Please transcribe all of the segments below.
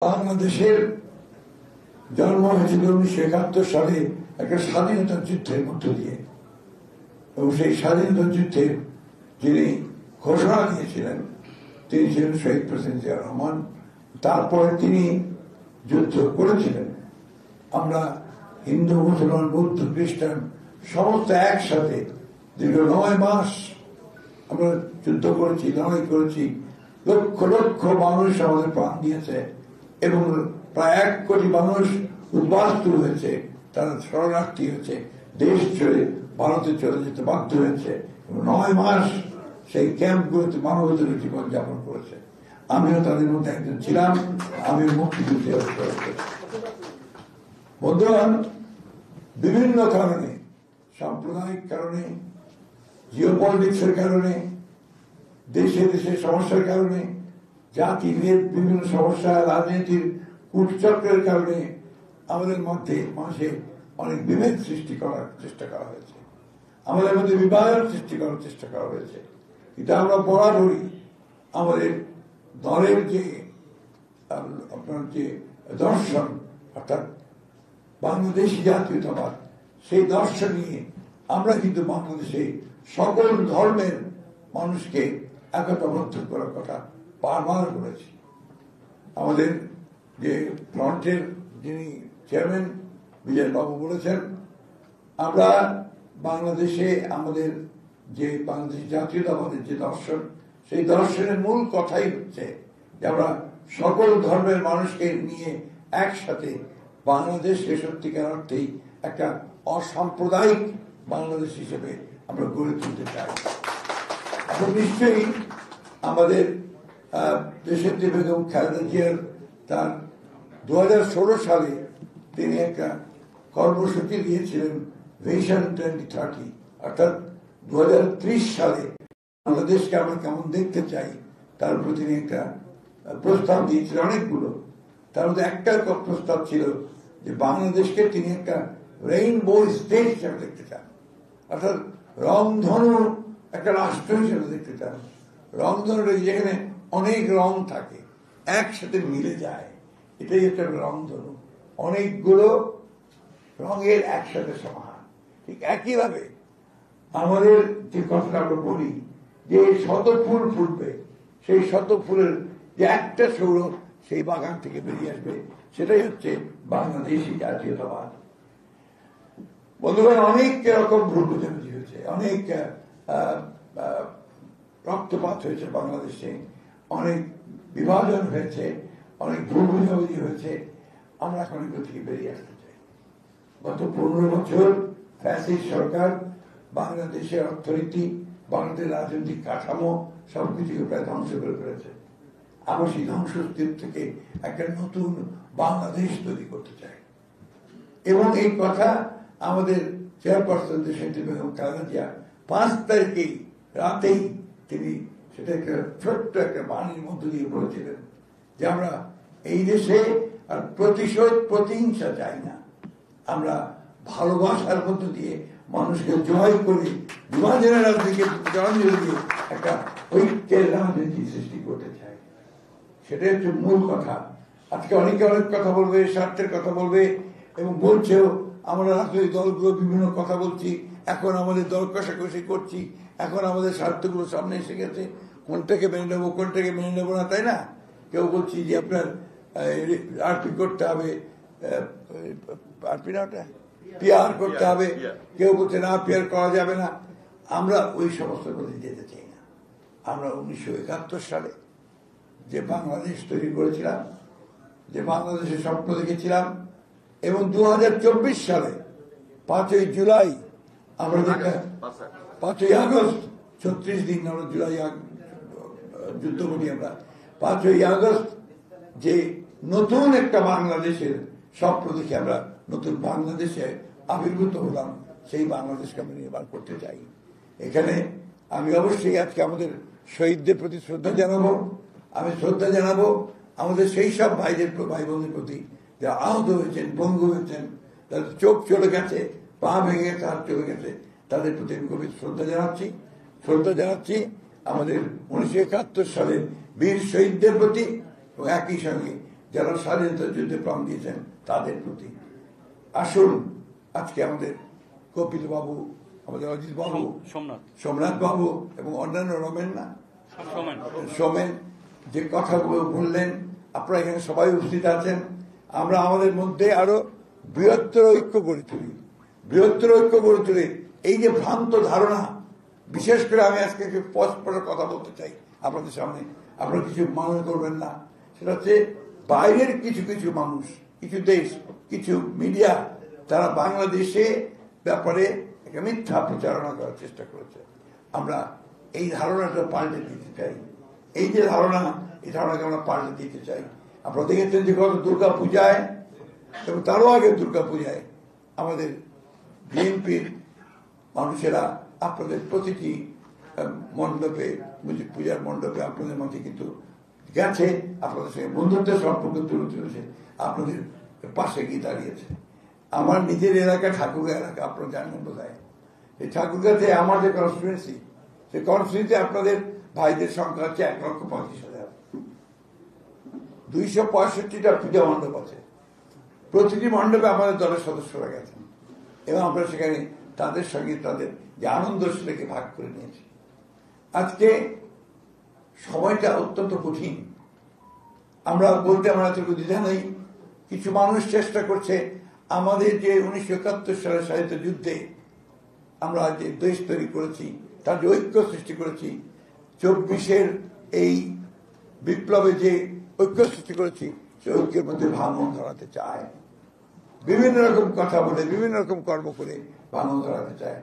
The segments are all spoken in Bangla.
বাংলাদেশের জন্ম হয়েছিল 1971 সালে একটা স্বাধীনতা যুদ্ধের মধ্য দিয়ে, এবং সেই স্বাধীনতা যুদ্ধের যিনি ঘোষণা দিয়েছিলেন তিনি ছিলেন শহীদ প্রেসিডেন্ট জিয়া রহমান। তারপরে তিনি যুদ্ধ করেছিলেন। আমরা হিন্দু, মুসলমান, বৌদ্ধ, খ্রিস্টান সমস্ত একসাথে দীর্ঘ 9 মাস আমরা যুদ্ধ করেছি, লড়াই করেছি। লক্ষ লক্ষ মানুষ আমাদের প্রাণ দিয়েছে এবং প্রায় 1 কোটি মানুষ উদ্বাস্তু হয়েছে, তারা শরণার্থী হয়েছে, দেশ ছেড়ে ভারতে চলে যেতে বাধ্য হয়েছে। 9 মাস সেই ক্যাম্পগুলোতে মানবতার জীবন যাপন করেছে। আমিও তাদের মধ্যে একজন ছিলাম। আমিও মুক্তিযুদ্ধে বন্ধুগণ, বিভিন্ন কারণে, সাম্প্রদায়িক কারণে, জিওপলিটিক্সের কারণে, দেশে দেশে সমস্যার কারণে, জাতিভেদ, বিভিন্ন সমস্যা, রাজনীতির কূটচক্রের কারণে আমাদের মধ্যে মানুষের অনেক বিভেদ সৃষ্টি করার চেষ্টা করা হয়েছে, আমাদের মধ্যে বিভাজন সৃষ্টি করার চেষ্টা করা হয়েছে। এটা আমরা বরাবরই আমাদের দলের যে আপনার যে দর্শন, অর্থাৎ বাংলাদেশি জাতীয়তাবাদ, সেই দর্শন নিয়ে আমরা কিন্তু বাংলাদেশে সকল ধর্মের মানুষকে একতাবদ্ধ করার কথা বারবার বলেছি। আমাদের যে ফ্রন্টের যিনি চেয়ারম্যান বিজয় বাবু বলেছেন, আমরা বাংলাদেশে আমাদের যে বাংলাদেশ জাতীয়তাবাদের যে দর্শন, সেই দর্শনের মূল কথাই হচ্ছে যে আমরা সকল ধর্মের মানুষকে নিয়ে একসাথে বাংলাদেশকে সত্যিকার অর্থেই একটা অসাম্প্রদায়িক বাংলাদেশ হিসেবে আমরা গড়ে তুলতে চাই। এখন নিশ্চয়ই আমাদের দেশের যে বেগম খালেদা জিয়ার তার 2016 সালে তিনি একটা কর্মসূচি দিয়েছিলেন ভিশন 2030, অর্থাৎ 2030 সালে বাংলাদেশকে আমরা কেমন দেখতে চাই তার উপর তিনি একটা প্রস্তাব দিয়েছিলেন অনেকগুলো। তার মধ্যে একটা প্রস্তাব ছিল যে বাংলাদেশকে তিনি একটা রেইনবো স্টেট হিসেবে দেখতে চান, অর্থাৎ রংধনু একটা রাষ্ট্র হিসেবে দেখতে চান। রংধনুটা যেখানে অনেক রং থাকে, একসাথে মিলে যায়, এটাই একটা রংধনু, অনেকগুলো রঙের একসাথে সমাহার। ঠিক একইভাবে আমাদের যে কথাটা আমরা বলি যে শত ফুল ফুটবে, সেই শত ফুলের যে একটা সৌরভ সেই বাগান থেকে বেরিয়ে আসবে, সেটাই হচ্ছে বাংলাদেশি জাতীয়তাবাদ। বন্ধুগণ, অনেক রকম ভুল বোঝাবুঝি হয়েছে, অনেক রক্তপাত হয়েছে বাংলাদেশে, অনেক বিভাজন হয়েছে, অনেক ভুল বোঝাবুঝি হয়েছে। আমরা এখন এগুলো থেকে বেরিয়ে আসতে চাই। গত 15 বছর ফ্যাসিস্ট সরকার বাংলাদেশের অর্থনীতি, বাংলাদেশের রাজনৈতিক কাঠামো সবকিছুকে প্রায় ধ্বংস করে ফেলেছে। আমরা সেই ধ্বংসস্তূপ থেকে একটা নতুন বাংলাদেশ তৈরি করতে চাই, এবং এই কথা আমাদের চেয়ারপারসন দেশনেত্রী বেগম খালেদা জিয়া 5 তারিখেই রাতেই তিনি সেটা একটা ছোট্ট একটা বাণীর মধ্য দিয়ে বলেছিলেন যে আমরা এই দেশে আর প্রতিশোধ, প্রতিহিংসা চাই না, আমরা ভালোবাসার মধ্য দিয়ে মানুষকে জয় করে বিভাজনের রাজনীতিকে জড়িয়ে দিয়ে একটা ঐক্যের রাজনীতি সৃষ্টি করতে চাই। সেটাই হচ্ছে মূল কথা। আজকে অনেকে অনেক কথা বলবে, স্বার্থের কথা বলবে, এবং বলছেও আমরা রাজনৈতিক দলগুলো বিভিন্ন কথা বলছি, এখন আমাদের দর কষাকষি করছি, এখন আমাদের স্বার্থগুলো সামনে এসে গেছে, কোনটাকে মেনে নেবো কোনটাকে মেনে নেবো না, তাই না? কেউ বলছি যে আপনার আরপি করতে হবে, আরপি না ওটা পিআর করতে হবে, কেউ বলছে না পিআর করা যাবে না। আমরা ওই সমস্ত কথা যেতে চাই না। আমরা 1971 সালে যে বাংলাদেশ তৈরি করেছিলাম, যে বাংলাদেশের স্বপ্ন দেখেছিলাম, এবং 2024 সালে 5ই জুলাই আমরা 5ই আগস্ট 36 দিন আমরা জুলাই যুদ্ধ করি, আমরা 5ই আগস্ট যে নতুন একটা বাংলাদেশের স্বপ্ন দেখে আমরা নতুন বাংলাদেশে আবির্ভূত হলাম, সেই বাংলাদেশকে আমরা নির্মাণ করতে চাই। এখানে আমি অবশ্যই আজকে আমাদের শহীদদের প্রতি শ্রদ্ধা জানাবো। আমি শ্রদ্ধা জানাবো আমাদের সেই সব ভাই বোনদের প্রতি যারা আহত হয়েছেন, পঙ্গু হয়েছেন, তাদের চোখ চলে গেছে, পা ভেঙে গেছে, হাত চলে গেছে, তাদের প্রতি আমি গভীর শ্রদ্ধা জানাচ্ছি আমাদের 1971 সালের বীর শহীদদের প্রতি, এবং একই সঙ্গে যারা স্বাধীনতা যুদ্ধে প্রাণ দিয়েছেন তাদের প্রতি। আসুন আজকে আমাদের কপিল বাবু, আমাদের অজিত বাবু, সোমনাথ বাবু এবং অন্যান্য সোমেন যে কথাগুলো বললেন, আপনারা এখানে সবাই উপস্থিত আছেন, আমরা আমাদের মধ্যে আরো বৃহত্তর ঐক্য গড়ে তুলি। এই যে ভ্রান্ত ধারণা, বিশেষ করে আমি আজকে স্পষ্ট কথা বলতে চাই আপনাদের সামনে, আপনারা কিছু মনে করবেন না, সেটা হচ্ছে বাইরের কিছু কিছু মানুষ, কিছু দেশ, কিছু মিডিয়া, তারা বাংলাদেশে ব্যাপারে একটা মিথ্যা প্রচারণা করার চেষ্টা করেছে। আমরা এই ধারণাটা পাল্টে দিতে চাই। এই যে ধারণা, এই ধারণাকে আমরা পাল্টে দিতে চাই। আপনারা দেখেছেন যে গত দুর্গা পূজায় এবং তারও আগে দুর্গা পূজায় আমাদের বিএনপির মানুষেরা আপনাদের প্রতিটি মণ্ডপে, পূজার মণ্ডপে আপনাদের মাঝে কিন্তু গেছে, আপনাদের সঙ্গে বন্ধুত্বের সম্পর্ক তুলেছে, আপনাদের পাশে গিয়ে দাঁড়িয়েছে। আমার নিজের এলাকা ঠাকুরগাঁ এলাকা, আপনারা জানেন বোধ হয়, এই ঠাকুরগাঁতে আমার যে কনস্টিটুয়েন্সি, সেই কনস্টিটুয়েন্সি আপনাদের ভাইদের সংখ্যা হচ্ছে 1,25,000। 265টা পূজা মণ্ডপ আছে। প্রতিটি মণ্ডপে আমাদের দলের সদস্যরা গেছেন এবং আমরা সেখানে তাদের সঙ্গে তাদের যে আনন্দ সেটাকে ভাগ করে নিয়েছি। আজকে সময়টা অত্যন্ত কঠিন, আমরা বলতে আমার এত দ্বিধা নেই। কিছু মানুষ চেষ্টা করছে আমাদের যে 1971 সালের স্বাধীনতা যুদ্ধে আমরা যে দেশ তৈরি করেছি, তার যে ঐক্য সৃষ্টি করেছি, 24-এর এই বিপ্লবে যে ঐক্য সৃষ্টি করেছি, সে ঐক্যের মধ্যে ভাঙন ধরাতে চায়, বিভিন্ন রকম কথা বলে, বিভিন্ন রকম কর্ম করে ভাঙন ধরাতে চায়।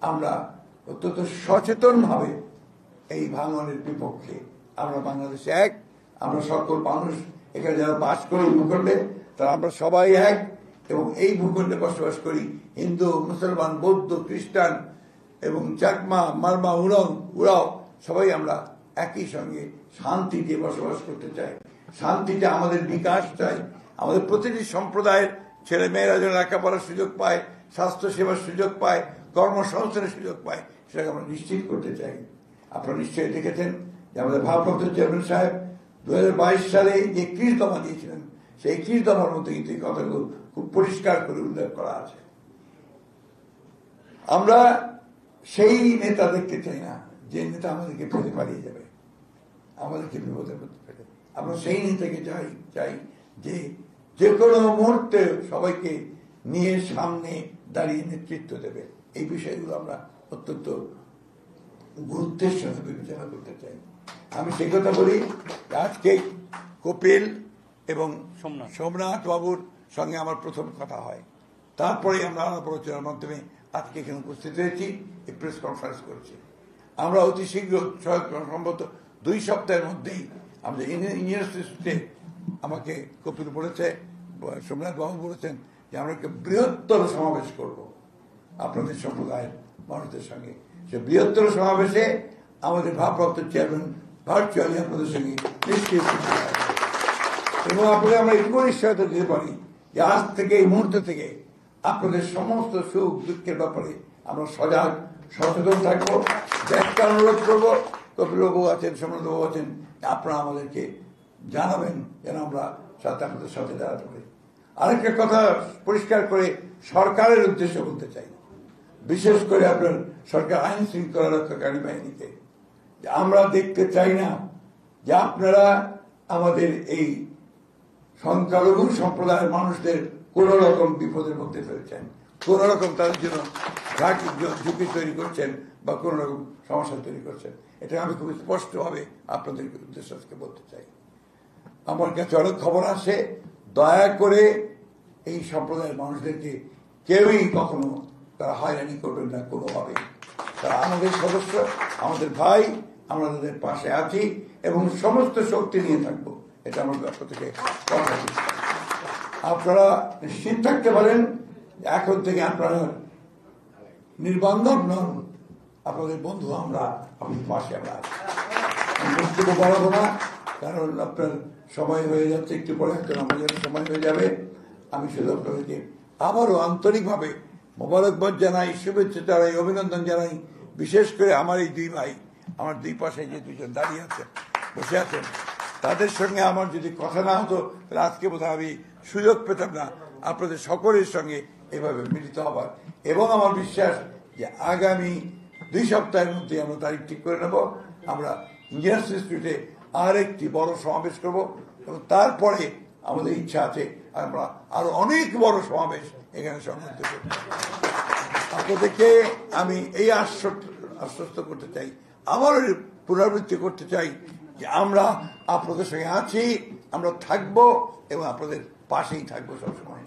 আমরা অত্যন্ত সচেতন ভাবে এই ভাঙনের বিপক্ষে। আমরা বাংলাদেশে এক, আমরা সকল মানুষ এখানে যারা বাস করি ভূখণ্ডে, তারা আমরা সবাই এক এবং এই ভূখণ্ডে বসবাস করি। হিন্দু, মুসলমান, বৌদ্ধ, খ্রিস্টান এবং চাকমা, মারমা, উড়াও সবাই আমরা একই সঙ্গে শান্তি দিয়ে বসবাস করতে চাই। শান্তিতে আমাদের বিকাশ চাই। আমাদের প্রতিটি সম্প্রদায়ের ছেলে মেয়েরা যেন লেখাপড়ার সুযোগ পায়, স্বাস্থ্য সেবার সুযোগ পায়, কর্মসংস্থানের সুযোগ পায়, সেটাকে আমরা নিশ্চিত করতে চাই। আপনারা নিশ্চয়ই দেখেছেন যে আমাদের ভারপ্রাপ্ত চেয়ারম্যান সাহেব 2022 সালে যে 31 দফা দিয়েছিলেন, সেই 31 দফার মধ্যে কিন্তু এই কথাগুলো খুব পরিষ্কার করে উল্লেখ করা আছে। আমরা সেই নেতা দেখতে চাই না যে নেতা আমাদেরকে ফেলে পালিয়ে যাবে, আমাদেরকে বিপদের মধ্যে ফেলে। আমরা সেই নেতাকে চাই যে কোনো মুহূর্তে সবাইকে নিয়ে সামনে দাঁড়িয়ে নেতৃত্ব দেবে। এই বিষয়গুলো আমরা অত্যন্ত গুরুত্বের সাথে বিবেচনা করতে চাই। আমি সেই কথা বলি, আজকে কপিল এবং সোমনাথ বাবুর সঙ্গে আমার প্রথম কথা হয়, তারপরে আমরা আলাপ আলোচনার মাধ্যমে আজকে এখানে উপস্থিত হয়েছি, এই প্রেস কনফারেন্স করছি। আমরা অতি শীঘ্র সম্ভবত 2 সপ্তাহের মধ্যেই আমাদের ইউনিভার্সিটিতে আমাকে কপিল বলেছে, সোমনাথ বাবু বলেছেন যে আমরা একটা বৃহত্তর সমাবেশ করব আপনাদের সম্প্রদায়ের মানুষদের সঙ্গে। সে বৃহত্তর সমাবেশে আমাদের ভারপ্রাপ্ত চেয়ারম্যান ভার্চুয়ালি আপনাদের সঙ্গে নিশ্চয়ই, এবং আপনাদের আমরা একটু নিশ্চয়তা দিতে পারি যে আজ থেকে, এই মুহূর্ত থেকে আপনাদের সমস্ত সুখ দুঃখের ব্যাপারে আমরা সজাগ সচেতন থাকবো। একটা অনুরোধ করবো, কপিলবাবু আছেন, সোমনাথবাবু আছেন, আপনারা আমাদেরকে জানাবেন যেন আমরা সাথে আপনাদের সাথে দাঁড়াতে পারি। আরেকটা কথা পরিষ্কার করে সরকারের উদ্দেশ্যে বলতে চাই, বিশেষ করে আপনার সরকার আইন শৃঙ্খলা রক্ষাকারী বাহিনীকে, আমরা দেখতে চাই না যে আপনারা আমাদের এই সংখ্যালঘু সম্প্রদায়ের মানুষদের কোন রকম বিপদের মধ্যে ফেলছেন, কোন রকম তাদের জন্য ঝুঁকি তৈরি করছেন বা কোন রকম সমস্যা তৈরি করছেন। এটা আমি খুব স্পষ্টভাবে আপনাদের উদ্দেশ্যে আজকে বলতে চাই। আমার কাছে অনেক খবর আসে, দয়া করে এই সম্প্রদায়ের মানুষদেরকে কেউই কখনো তারা হয়রানি করবেন না কোনোভাবে। তারা আমাদের সদস্য, আমাদের ভাই, আমরা তাদের পাশে আছি এবং সমস্ত শক্তি নিয়ে থাকবো, এটা আমার পক্ষ থেকে কথা দিচ্ছি। আপনারা নিশ্চিত থাকতে পারেন এখন থেকে আপনারা নির্বান্ধব নন, আপনাদের বন্ধু আমরা, আপনাদের পাশে আমরা আছি। বক্তব্য বাড়াবো না, কারণ আপনার সময় হয়ে যাচ্ছে, একটু পরে একটা আমাদের সময় হয়ে যাবে। আমি শুধু আপনাদেরকে আবারও আন্তরিকভাবে মোবারকবাদ জানাই, শুভেচ্ছা জানাই, অভিনন্দন জানাই। বিশেষ করে আমার এই 2 ভাই, আমার 2 পাশে যে 2জন দাঁড়িয়ে আছেন, বসে আছেন, তাদের সঙ্গে আমার যদি কথা না হতো তাহলে আজকে বোধহয় আমি সুযোগ পেতাম না আপনাদের সকলের সঙ্গে এভাবে মিলিত হবার। এবং আমার বিশ্বাস যে আগামী 2 সপ্তাহের মধ্যে আমরা তারিখ ঠিক করে নেব, আমরা ইঞ্জিনিয়ার্স ইনস্টিটিউটে আরেকটি বড় সমাবেশ করব এবং তারপরে আমাদের ইচ্ছা আছে আমরা আরো অনেক বড় সমাবেশ এখানে সংগঠিত করব। আপনাদেরকে আমি এই আশ্বস্ত করতে চাই, আমার পুনরাবৃত্তি করতে চাই যে আমরা আপনাদের সঙ্গে আছি, আমরা থাকবো এবং আপনাদের পাশেই থাকবো সবসময়।